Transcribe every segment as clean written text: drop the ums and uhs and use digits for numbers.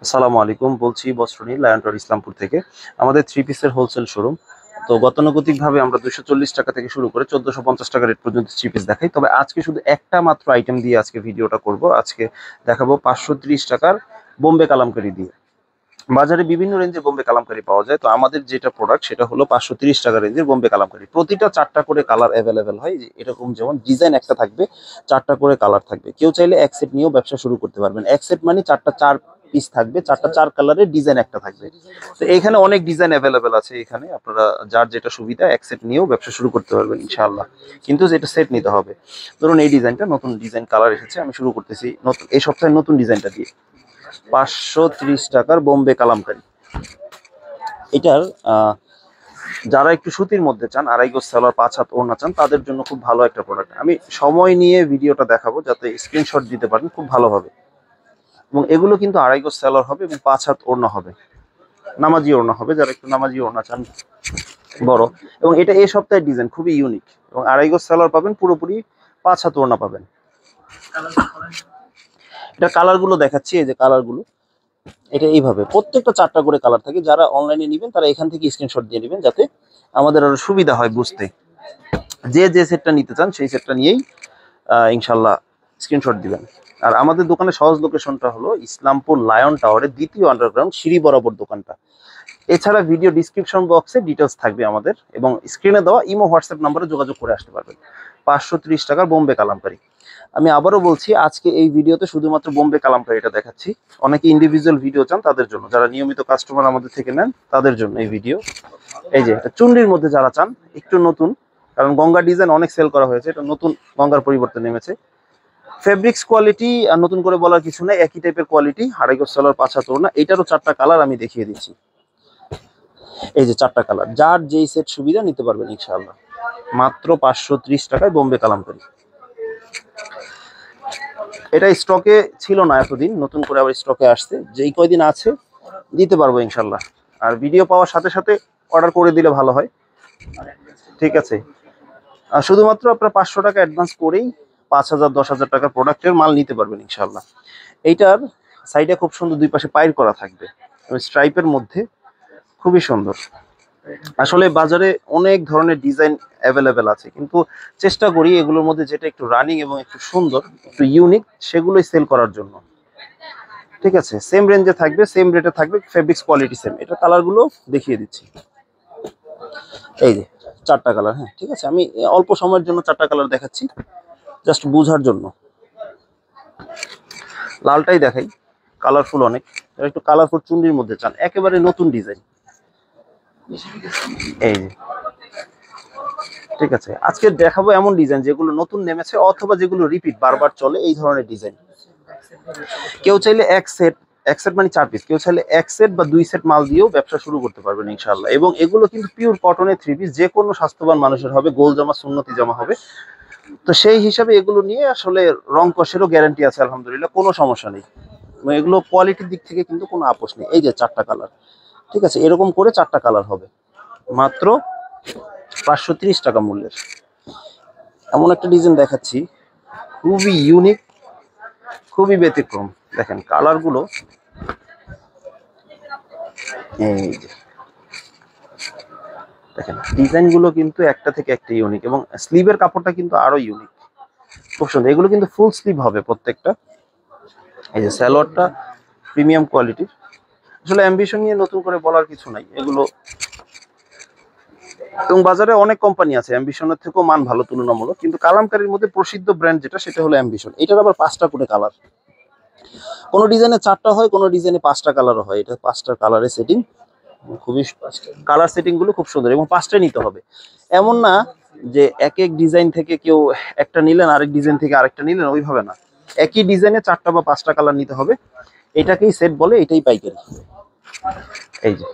আসসালামু আলাইকুম, বলছি বস্ত্রনী লায়ন টাওয়ার ইসলামপুর থেকে। আমাদের থ্রি পিসের হোলসেল শোরুম। তো গতানুগতিকভাবে আমরা 240 টাকা থেকে শুরু করে 1450 টাকা রেট পর্যন্ত থ্রি পিস দেখাই। তবে আজকে শুধু একটা মাত্র আইটেম দিয়ে আজকে ভিডিওটা করব। আজকে দেখাবো 530 টাকার বোম্বে কালামকারি দিয়ে। বাজারে বিভিন্ন রেঞ্জের বোম্বে কালামকারি পাওয়া যায়, তো আমাদের যেটা প্রোডাক্ট সেটা হলো 530 টাকা রেঞ্জের বোম্বে কালামকারি। প্রতিটা 4টা করে কালার অ্যাভেলেবেল হয়, যে এরকম যেমন ডিজাইন একটা থাকবে, 4টা করে কালার থাকবে। কেউ চাইলে এক সেট নিয়েও ব্যবসা শুরু করতে পারবেন। এক সেট মানে 4টা 4 পিস থাকবে, 4টা 4 কালারের ডিজাইন একটা থাকবে। তো এখানে অনেক ডিজাইন অ্যাভেলেবেল আছে, এখানে আপনারা যার যেটা সুবিধা এক সেট নিয়েও ব্যবসা শুরু করতে পারবেন ইনশাআল্লাহ। কিন্তু যেটা সেট নিতে হবে। ধরুন এই ডিজাইনটা নতুন ডিজাইন কালার এসেছে, আমি শুরু করতেছি নতুন এই সপ্তাহে নতুন ডিজাইনটা দিয়ে। 530 টাকার বোম্বে কালামকারি। এটার যারা একটু সুতির মধ্যে চান, আড়াই গজ সালোয়ার 5 হাত ওড়না চান, তাদের জন্য খুব ভালো একটা প্রোডাক্ট। আমি সময় নিয়ে ভিডিওটা দেখাবো যাতে স্ক্রিনশট দিতে পারেন খুব ভালোভাবে। এবং এগুলো কিন্তু আড়াই গজ সালোয়ার হবে এবং 5 হাত ওড়না হবে, নামাজি ওড়না হবে, যারা একটু নামাজি ওড়না চান বড়। এবং এটা এই সপ্তাহের ডিজাইন খুবই ইউনিক, এবং আড়াই গজ সালোয়ার পাবেন, পুরোপুরি 5 হাত ওড়না পাবেন। এটা কালারগুলো দেখাচ্ছি, এই যে কালারগুলো। এটা এইভাবে প্রত্যেকটা 4টা করে কালার থাকে। যারা অনলাইনে নেবেন তারা এখান থেকে স্ক্রিনশট দিয়ে নেবেন, যাতে আমাদের আরো সুবিধা হয় বুঝতে। যে যে সেটটা নিতে চান সেই সেটটা নিয়েই ইনশাল্লাহ স্ক্রিনশট দিবেন। আর আমাদের দোকানের সহজ লোকেশনটা হলো ইসলামপুর লায়ন টাওয়ারের দ্বিতীয় আন্ডারগ্রাউন্ড সিঁড়ি বরাবর দোকানটা। এছাড়া ভিডিও ডিসক্রিপশন বক্সে ডিটেলস থাকবে আমাদের, এবং স্ক্রিনে দেওয়া ইমো হোয়াটসঅ্যাপ নাম্বারে যোগাযোগ করে আসতে পারবেন। 530 টাকার বোম্বে কালামকারি। আমি আবারও বলছি, আজকে এই ভিডিওতে শুধুমাত্র বোম্বে কালামকারিটা দেখাচ্ছি। অনেকে ইন্ডিভিজুয়াল ভিডিও চান, তাদের জন্য, যারা নিয়মিত কাস্টমার আমাদের থেকে নেন তাদের জন্য এই ভিডিও। এই যে এটা চুন্ডির মধ্যে যারা চান একটু নতুন, কারণ গঙ্গা ডিজাইন অনেক সেল করা হয়েছে, এটা নতুন গঙ্গার পরিবর্তে নেমেছে। ফেব্রিক্স কোয়ালিটি আর নতুন করে বলার কিছু নেই, একই টাইপের কোয়ালিটি, আড়াই গজ সালোয়ার 5 হাত ওড়না। এটারও 4টা কালার আমি দেখিয়ে দিচ্ছি। এই যে 4টা কালার, যার যেই সেট সুবিধা নিতে পারবেন ইনশাআল্লাহ। মাত্র 530 টাকায় বোম্বে কালামকারি। এটা স্টকে ছিল না এতদিন, নতুন করে আবার স্টকে আসছে। যেই কয়দিন আছে দিতে পারবো ইনশাল্লাহ। আর ভিডিও পাওয়ার সাথে সাথে অর্ডার করে দিলে ভালো হয়। ঠিক আছে, আর শুধুমাত্র আপনার 500 টাকা অ্যাডভান্স করেই 5,000 10,000 টাকার প্রোডাক্টের মাল নিতে পারবেন ইনশাল্লাহ। এইটার সাইডে খুব সুন্দর দুই পাশে পাইর করা থাকবে, স্ট্রাইপের মধ্যে, খুবই সুন্দর। আসলে বাজারে অনেক ধরনের ডিজাইন অ্যাভেলেবেল আছে, কিন্তু চেষ্টা করি এগুলোর মধ্যে যেটা একটু রানিং এবং একটু সুন্দর, একটু ইউনিক, সেগুলোই সেল করার জন্য। ঠিক আছে, সেম রেঞ্জে থাকবে, সেম রেটে থাকবে, ফেব্রিক্স কোয়ালিটি সেম। এটা কালারগুলো দেখিয়ে দিচ্ছি। এই যে 4টা কালার। হ্যাঁ ঠিক আছে, আমি অল্প সময়ের জন্য 4টা কালার দেখাচ্ছি, জাস্ট বোঝার জন্য। লালটাই দেখাই, কালারফুল অনেক। একটু কালারফুল চুন্ডির মধ্যে চান, একেবারে নতুন ডিজাইন। এই যে, ঠিক আছে, আজকে দেখাবো এমন ডিজাইন যেগুলো নতুন নেমেছে, অথবা যেগুলো রিপিট বারবার চলে, এই ধরনের ডিজাইন। কেউ চাইলে এক সেট মানে 4 পিস, কেউ চাইলে এক সেট বা 2 সেট মাল দিয়েও ব্যবসা শুরু করতে পারবেন ইনশাআল্লাহ। এবং এগুলো কিন্তু পিওর কটনের থ্রি পিস, যে কোনো স্বাস্থ্যবান মানুষের হবে, গোল জামা সুন্নতি জামা হবে। তো সেই হিসাবে এগুলো নিয়ে আসলে রং কষেরও গ্যারান্টি আছে আলহামদুলিল্লাহ, কোনো সমস্যা নেই। এগুলো কোয়ালিটির দিক থেকে কিন্তু কোনো আপোষ নেই। এই যে 4টা কালার, ঠিক আছে, এরকম করে 4টা কালার হবে, মাত্র 530 টাকা মূল্যের। এমন একটা ডিজাইন দেখাচ্ছি, খুবই ইউনিক, খুবই ব্যতিক্রম। দেখেন কালারগুলো, এই যে দেখেন ডিজাইনগুলো কিন্তু একটা থেকে একটা ইউনিক, এবং স্লিভের কাপড়টা কিন্তু আরো ইউনিক, খুব সুন্দর। এগুলো কিন্তু ফুল স্লিভ হবে প্রত্যেকটা। এই যে সালোয়ারটা প্রিমিয়াম কোয়ালিটির। আসলে অ্যাম্বিশন নিয়ে নতুন করে বলার কিছু নাই, এগুলো। এবং বাজারে অনেক কোম্পানি আছে, অ্যাম্বিশনের থেকেও মান ভালো তুলনামূলক, কিন্তু কালামকারীর মধ্যে প্রসিদ্ধ ব্র্যান্ড যেটা, সেটা হলো অ্যাম্বিশন। এটার আবার 5টা করে কালার, কোনো ডিজাইনে 4টা হয়, কোনো ডিজাইনে 5টা কালারও হয়। এটা 5টা কালারের সেটিং, খুবই কালার সেটিং গুলো খুব সুন্দর, এবং 5টাই নিতে হবে। এমন না যে এক এক ডিজাইন থেকে কেউ একটা নিলেন, আরেক ডিজাইন থেকে আরেকটা নিলেন, ওইভাবে না। একই ডিজাইনে 4টা বা 5টা কালার নিতে হবে, এটাকেই সেট বলে, এটাই পাইকারি। এই যে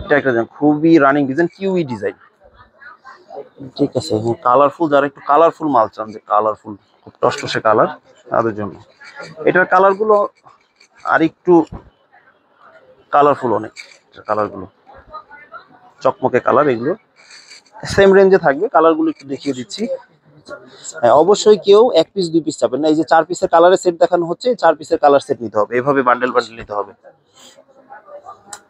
এটা একটা খুবই রানিং ডিজাইন, কিউই ডিজাইন। ঠিক আছে, কালারফুল, যারা একটু কালারফুল মাল চান, যে কালারফুল, খুব টসটসে কালার, তাদের জন্য। এটার কালার গুলো আর একটু কালারফুল অনেক, কালার গুলো চকমকে কালার। এগুলো সেম রেঞ্জে থাকবে, কালার গুলো একটু দেখিয়ে দিচ্ছি। হ্যাঁ, অবশ্যই কেউ 1 পিস 2 পিস চাবেন না। এই যে 4 পিসের কালারের সেট দেখানো হচ্ছে, 4 পিসের কালার সেট নিতে হবে, এভাবে বান্ডেল বান্ডেল নিতে হবে।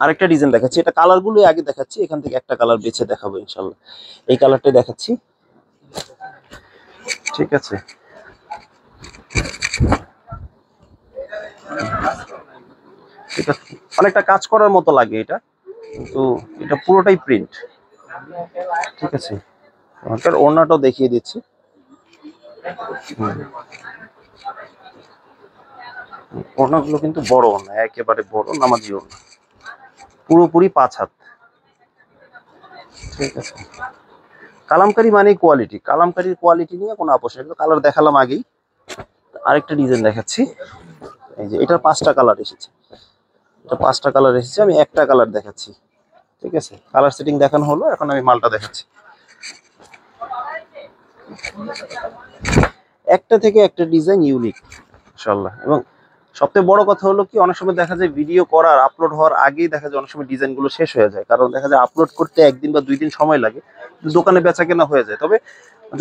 আরেকটা ডিজাইন দেখাচ্ছি, এটা কালার গুলো আগে দেখাচ্ছি, এখান থেকে একটা কালার বেছে দেখাবো ইনশাল্লাহ। এই কালারটাই দেখাচ্ছি, ঠিক আছে। ঠিক আছে, অনেকটা কাজ করার মতো লাগে এটা, কিন্তু এটা পুরোটাই প্রিন্ট, ঠিক আছে। আমাদের ওড়নাটাও দেখিয়ে দিচ্ছি। ওড়নাগুলো কিন্তু বড় ওড়না, একেবারে বড় নামাজি ওড়না, পুরোপুরি 5 হাত, ঠিক আছে। কালামকারী মানে কোয়ালিটি, কালামকারীর কোয়ালিটি নিয়ে কোনো আপোষ নেই। কালার দেখালাম আগেই। আরেকটা ডিজাইন দেখাচ্ছি, এই যে এটার 5টা কালার এসেছে, এটা 5টা কালার এসেছে, আমি একটা কালার দেখাচ্ছি, ঠিক আছে। কালার সেটিং দেখানো হলো, এখন আমি মালটা দেখাচ্ছি। একটা থেকে একটা ডিজাইন ইউনিক ইনশাআল্লাহ। এবং সবচেয়ে বড় কথা হলো কি, অনেক সময় দেখা যায় ভিডিও করার আপলোড হওয়ার আগেই দেখা যায় অনেক সময় ডিজাইনগুলো শেষ হয়ে যায়, কারণ দেখা যায় আপলোড করতে 1 দিন বা 2 দিন সময় লাগে, দোকানে বেচা কেনা হয়ে যায়। তবে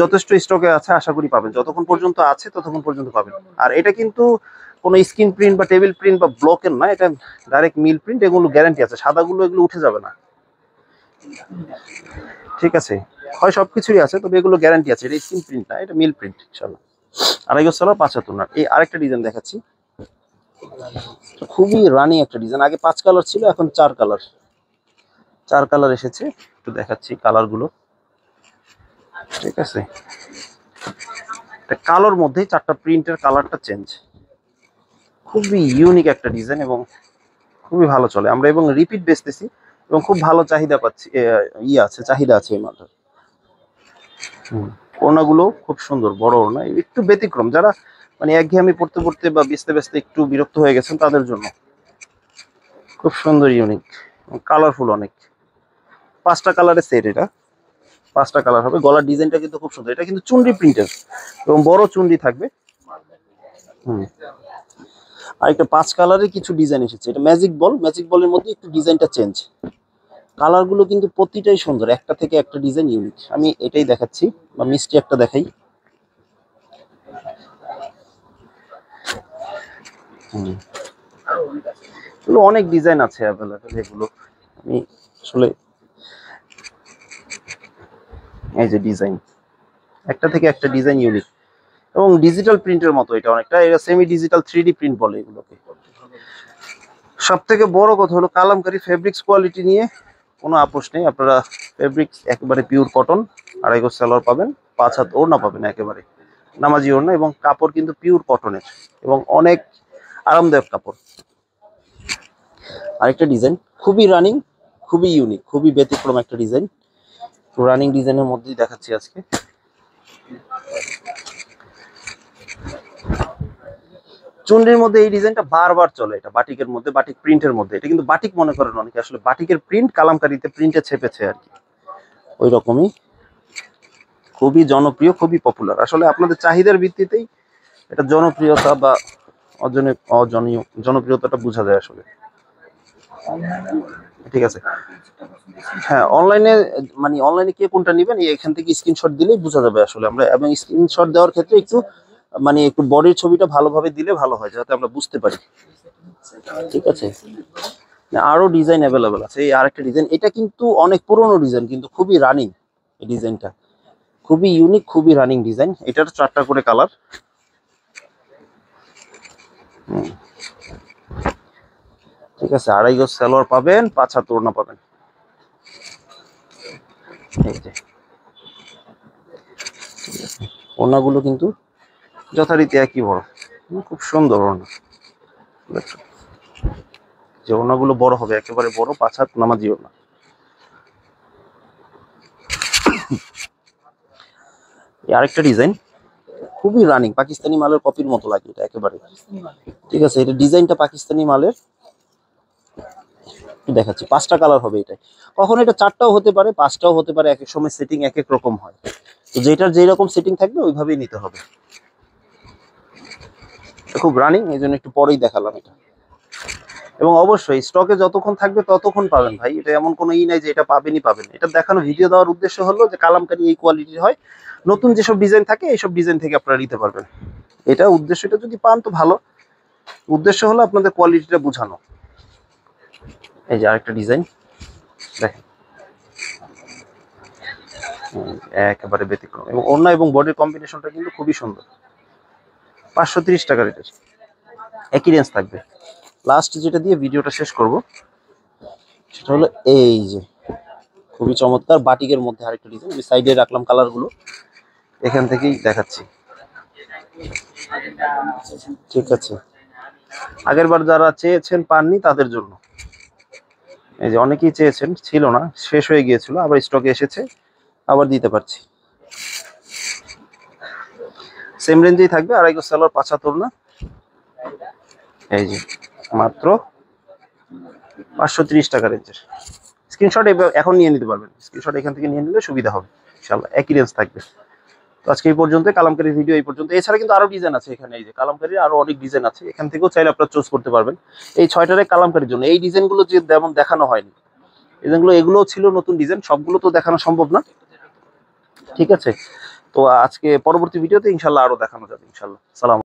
যথেষ্ট স্টকে আছে, আশা করি পাবেন, যতক্ষণ পর্যন্ত আছে ততক্ষণ পর্যন্ত পাবেন। আর এটা কিন্তু কোনো স্ক্রিন প্রিন্ট বা টেবিল প্রিন্ট বা ব্লকের না, এটা ডাইরেক্ট মিল প্রিন্ট, এগুলো গ্যারান্টি আছে, সাদাগুলো এগুলো উঠে যাবে না, ঠিক আছে। হয় সবকিছুই আছে, তবে এগুলো গ্যারান্টি আছে, এটা স্ক্রিন প্রিন্ট না, এটা মিল প্রিন্ট ইনশাআল্লাহ। 2.5 75 না। এই আরেকটা ডিজাইন দেখাচ্ছি, খুবই রানি একটা ডিজাইন, আগে 5 কালার ছিল, এখন 4 কালার, 4 কালার এসেছে। একটু দেখাচ্ছি কালার গুলো, ঠিক আছে। কালোর মধ্যেই 4টা প্রিন্টের কালারটা চেঞ্জ, খুবই ইউনিক একটা ডিজাইন এবং খুবই ভালো চলে আমরা, এবং রিপিট বেচতেছি, এবং খুব ভালো চাহিদা পাচ্ছি, আছে, চাহিদা আছে এই মালটার। ওড়নাগুলো খুব সুন্দর, বড় ওড়না, একটু ব্যতিক্রম, যারা মানে একঘেয়েমি পড়তে পড়তে বা বেচতে বেচতে একটু বিরক্ত হয়ে গেছেন তাদের জন্য খুব সুন্দর, ইউনিক, কালারফুল অনেক। 5টা কালারের সেট, এটা 5টা কালার হবে। গলার ডিজাইনটা কিন্তু খুব সুন্দর, এটা কিন্তু চুনরি প্রিন্টের এবং বড় চুনরি থাকবে। আরেকটা 5 কালারের কিছু ডিজাইন এসেছে, এটা ম্যাজিক বল, ম্যাজিক বলের মধ্যে একটু ডিজাইনটা চেঞ্জ। কালার গুলো কিন্তু প্রতিটাই সুন্দর, একটা থেকে একটা ডিজাইন ইউনিক। আমি এটাই দেখাচ্ছি, বা মিষ্টি একটা দেখাই। এগুলো অনেক ডিজাইন আছে অ্যাভেলেবেল, এগুলো আমি আসলে, এই যে ডিজাইন, একটা থেকে একটা ডিজাইন ইউনিক এবং ডিজিটাল প্রিন্টের মতো, এটা অনেকটা, এটা সেমি ডিজিটাল 3D প্রিন্ট বলে এগুলোকে। সব থেকে বড় কথা হলো কালামকারী ফেব্রিক্স কোয়ালিটি নিয়ে কোনো আপোষ নেই। আপনারা ফেব্রিক্স একেবারে পিওর কটন, 2.5 গজ সালোয়ার পাবেন, 5 হাত ওড়না পাবেন, একেবারে নামাজি ওড়না, এবং কাপড় কিন্তু পিওর কটনের এবং অনেক আরামদায়ক কাপড়। আরেকটা ডিজাইন খুবই রানিং, খুবই ইউনিক, খুবই ব্যতিক্রম একটা ডিজাইন, রানিং ডিজাইনের মধ্যেই দেখাচ্ছি আজকে। চুনরির মধ্যে এই ডিজাইনটা বারবার চলে, এটা বাটিকের মধ্যে, বাটিক প্রিন্টের মধ্যে, এটা কিন্তু বাটিক মনে করেন অনেকে, আসলে বাটিকের প্রিন্ট কালামকারীতে প্রিন্টে ছেপেছে আর কি, ওই রকমই। খুবই জনপ্রিয়, খুবই পপুলার, আসলে আপনাদের চাহিদার ভিত্তিতেই এটা জনপ্রিয়তা বা জনপ্রিয়তাটা বোঝা যায় আসলে, ঠিক আছে। হ্যাঁ, অনলাইনে, মানে অনলাইনে কে কোনটা নেবেন এখান থেকে স্ক্রিনশট দিলেই বোঝা যাবে আসলে আমরা, এবং স্ক্রিনশট দেওয়ার ক্ষেত্রে একটু মানে একটু বডির ছবিটা ভালোভাবে দিলে ভালো হয়, যাতে আমরা বুঝতে পারি, ঠিক আছে। আরো ডিজাইন অ্যাভেলেবেল আছে। এই আরেকটা ডিজাইন, এটা কিন্তু অনেক পুরনো ডিজাইন, কিন্তু খুবই রানিং, এই ডিজাইনটা খুবই ইউনিক, খুবই রানিং ডিজাইন। এটার 4টা করে কালার, ঠিক আছে। 2.5 গজ সালোয়ার পাবেন, 5 হাত ওড়না পাবেন, এই যে ওড়নাগুলো কিন্তু যথারীতি একই বড়, খুব সুন্দর ওড়না, যে ওড়নাগুলো বড় হবে, একেবারে বড়, 5 হাত নামাজি ওড়না। আরেকটা ডিজাইন খুবই রানিং, পাকিস্তানি মালের কপির মতো লাগে এটা একেবারে, ঠিক আছে। এটা ডিজাইনটা পাকিস্তানি মালের, দেখাচ্ছি। 5টা কালার হবে এটাই, কখনো এটা 4টাও হতে পারে, 5টাও হতে পারে, এক এক সময় সেটিং এক এক রকম হয়, তো যেটার যেই রকম সেটিং থাকবে ওইভাবেই নিতে হবে। খুব রানিং, এই জন্য একটু পরেই দেখালাম এটা। এবং অবশ্যই স্টকে যতক্ষণ থাকবে ততক্ষণ পাবেন ভাই, এটা এমন কোনো নাই যে এটা পাবেন। এটা দেখানো, ভিডিও দেওয়ার উদ্দেশ্য হলো যে কালামকারী এই কোয়ালিটির হয়, নতুন যেসব ডিজাইন থাকে এইসব ডিজাইন থেকে আপনারা নিতে পারবেন। এটা উদ্দেশ্যটা যদি পান তো ভালো, উদ্দেশ্য হলো আপনাদের কোয়ালিটিটা বোঝানো। এই যে আরেকটা ডিজাইন দেখেন, একেবারে ব্যতিক্রম, এবং ওড়না এবং বডির কম্বিনেশনটা কিন্তু খুবই সুন্দর। 530 টাকা রেটের, একই রেঞ্জ থাকবে। লাস্ট যেটা দিয়ে ভিডিওটা শেষ করব সেটা হলো এই যে খুবই চমৎকার বাটিকের মধ্যে আরেকটা ডিজাইন, আমি সাইডে রাখলাম কালারগুলো, এখান থেকেই দেখাচ্ছি। ঠিক আছে, আগের বার যারা চেয়েছেন পাননি তাদের জন্য, এই যে অনেকেই চেয়েছেন, ছিল না, শেষ হয়ে গিয়েছিল, আবার স্টকে এসেছে, আবার দিতে পারছি। সেম রেঞ্জেই থাকবে, 2.5 গজ সালোয়ার, 75 না, এই যে মাত্র 530 টাকা রেঞ্জের। স্ক্রিনশট এখন নিয়ে নিতে পারবেন, স্ক্রিনশট এখান থেকে নিয়ে নিলে সুবিধা হবে ইনশাআল্লাহ, একই রেঞ্জ থাকবে। তো আজকে এই পর্যন্ত, কালামকারীর ভিডিও এই পর্যন্ত। এছাড়া কিন্তু আরো ডিজাইন আছে এখানে, এই যে কালামকারীর আরো অনেক ডিজাইন আছে, এখান থেকেও চাইলে আপনারা চুজ করতে পারবেন। এই 6টারে কালামকারীর জন্য এই ডিজাইনগুলো যে যেমন দেখানো হয়নি, এগুলোও ছিল নতুন ডিজাইন, সবগুলো তো দেখানো সম্ভব না। ঠিক আছে, তো আজকে পরবর্তী ভিডিওতে ইনশাআল্লাহ আরো দেখানো যাবে ইনশাআল্লাহ। সালাম।